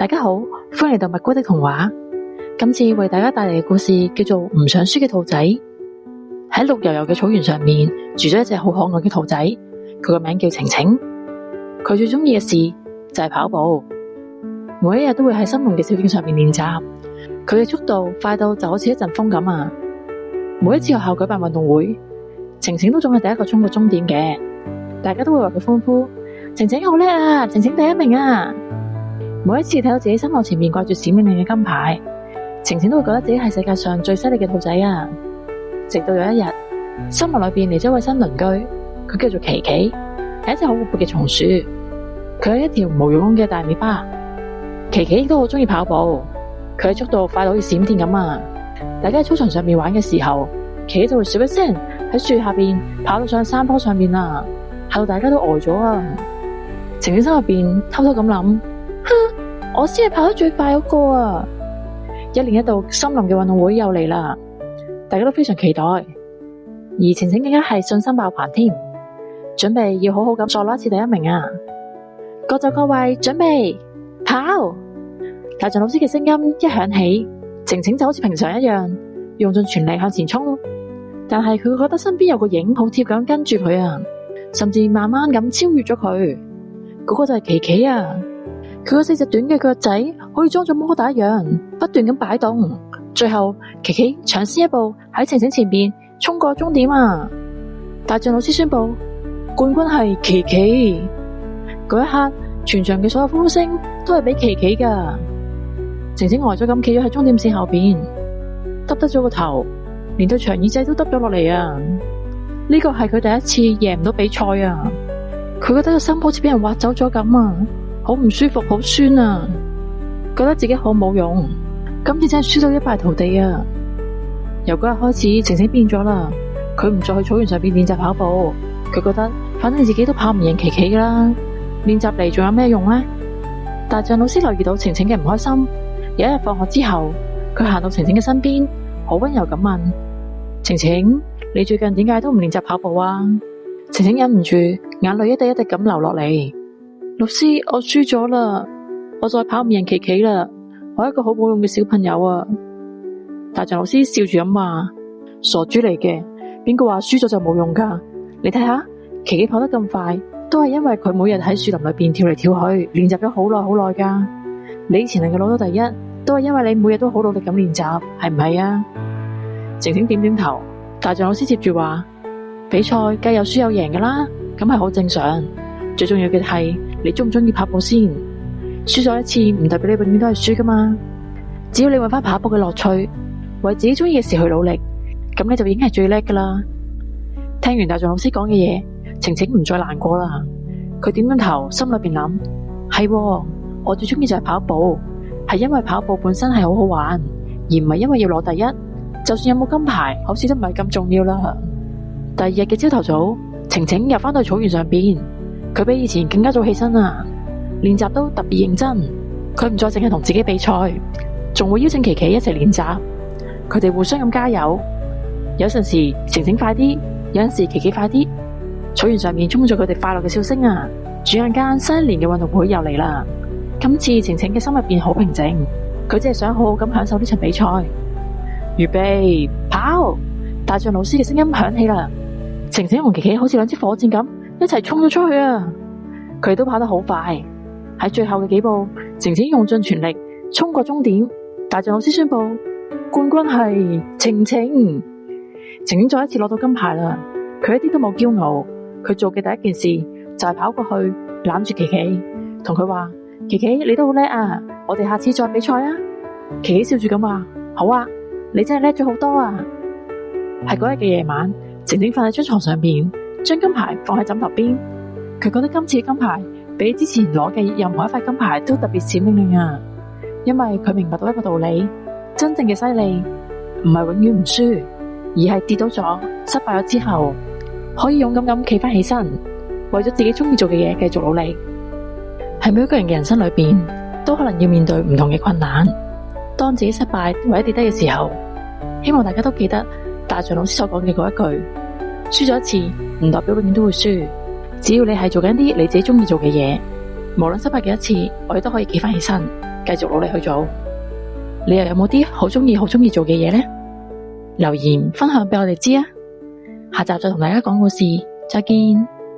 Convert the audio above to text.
大家好，歡迎嚟到蜜龜的童話。今次為大家帶嚟嘅故事叫做唔想輸嘅兔仔。喺綠油油嘅草原上面住咗一隻好可愛嘅兔仔，佢個名叫晴晴。佢最中意嘅事就係跑步，每一日都會喺森林嘅小徑上面練習。佢嘅速度快到就好似一陣風咁啊！每一次學校舉辦運動會，晴晴都總係第一個衝過終點嘅，大家都會為佢歡呼：晴晴好叻啊！晴晴第一名啊！每一次睇到自己心口前面掛住閃亮亮嘅金牌，晴晴都會覺得自己係世界上最犀利嘅兔仔啊！直到有一日，森林裏邊嚟咗一位新鄰居，佢叫做琪琪，係一隻好活潑嘅松鼠。佢有一條毛茸茸嘅大尾巴。琪琪都好中意跑步，佢嘅速度快到好似閃電咁啊！大家喺操場上面玩嘅時候，琪琪就會咻一聲喺樹下邊跑到上山坡上面啊，嚇到大家都呆咗啊！晴晴心入邊偷偷咁諗：哼，我先係跑得最快嗰個啊！一年一度森林嘅運動會又嚟啦，大家都非常期待，而晴晴更加係信心爆棚添，準備要好好咁再攞一次第一名啊！各就各位，準備跑！大象老師嘅聲音一響起，晴晴就好似平常一樣，用盡全力向前衝。但係佢覺得身邊有個影好貼咁跟住佢啊，甚至慢慢咁超越咗佢。嗰個就係琪琪啊！佢嗰四隻短嘅腳仔好似裝咗摩打一樣，不斷咁擺動。最後，琪琪搶先一步喺晴晴前邊衝過終點啊！大象老師宣布冠軍係琪琪。嗰一刻，全場嘅所有歡呼聲都係俾琪琪噶。晴晴呆咗咁企咗喺終點線後邊，耷低咗個頭，連對長耳仔都耷咗落嚟啊！呢個係佢第一次贏唔到比賽啊！佢覺得個心好似俾人挖走咗咁啊，好唔舒服，好酸啊，覺得自己好冇用，今次真係輸到一敗塗地啊！由嗰日開始，晴晴變咗啦，佢唔再去草原上邊練習跑步，佢覺得反正自己都跑唔贏琪琪噶啦，練習嚟仲有咩用呢？大象老師留意到晴晴嘅唔開心，有一日放學之後，佢行到晴晴嘅身邊，好溫柔咁問：晴晴，你最近點解都唔練習跑步啊？晴晴忍唔住，眼淚一滴一滴咁流落嚟。老師，我輸咗啦，我再跑唔贏琪琪啦，我係一個好冇用嘅小朋友啊！大象老師笑住咁話：傻豬嚟嘅，邊個話輸咗就冇用噶？你睇下，琪琪跑得咁快，都係因為佢每日喺樹林裏邊跳嚟跳去，練習咗好耐好耐噶。你以前能夠攞到第一，都係因為你每日都好努力咁練習，係唔係啊？晴晴點點頭。大象老師接住話：比賽梗有輸有贏噶啦，咁係好正常。最重要嘅係你中唔中意跑步先。輸咗一次唔代表你永遠都係輸噶嘛。只要你搵翻跑步嘅樂趣，為自己中意嘅事去努力，咁你就已經係最叻噶啦。聽完大象老師講嘅嘢，晴晴唔再難過啦。佢點點頭，心裏邊諗：係，我最中意就係跑步，係因為跑步本身係好好玩，而唔係因為要攞第一。就算有冇金牌，好似都唔係咁重要啦。第二日嘅朝頭早，晴晴又翻到草原上邊，佢比以前更加早起身啊，練習都特別認真。佢唔再淨係同自己比賽，仲會邀請琪琪一齊練習。佢哋互相咁加油。有陣時晴晴快啲，有陣時琪琪快啲。草原上面充滿咗佢哋快樂嘅笑聲啊！轉眼間，新一年嘅運動會又嚟啦。今次晴晴嘅心入邊好平靜，佢只係想好好咁享受呢場比賽。預備跑！大象老師嘅聲音響起啦。晴晴同琪琪好似兩支火箭咁，一齊衝咗出去啊！佢哋都跑得好快。喺最後嘅幾步，晴晴用盡全力衝過終點。大象老師宣布冠軍係晴晴。晴晴再一次攞到金牌啦！佢一啲都冇驕傲，佢做嘅第一件事就係跑過去攬住琪琪，同佢話：琪琪，你都好叻啊！我哋下次再比賽啊！琪琪笑住咁話：好啊！你真係叻咗好多啊！係嗰日嘅夜晚，晴晴瞓喺張床上邊，將金牌放喺枕頭邊。佢覺得今次嘅金牌比之前攞嘅任何一塊金牌都特別閃亮亮啊！因為佢明白到一個道理：真正嘅犀利唔係永遠唔輸，而係跌倒咗、失敗咗之後，可以勇敢咁企翻起身，為咗自己中意做嘅嘢繼續努力。喺每一個人嘅人生裏邊，都可能要面對唔同嘅困難。當自己失敗或者跌低嘅時候，希望大家都記得大象老師所講嘅嗰一句：輸咗一次唔代表永遠都會輸，只要你係做緊啲你自己中意做嘅嘢，無論失敗幾多次，我哋都可以企返起身，繼續努力去做。你又有冇啲好鍾意做嘅嘢呢？留言分享俾我哋知啊！下集再同大家講故事，再見。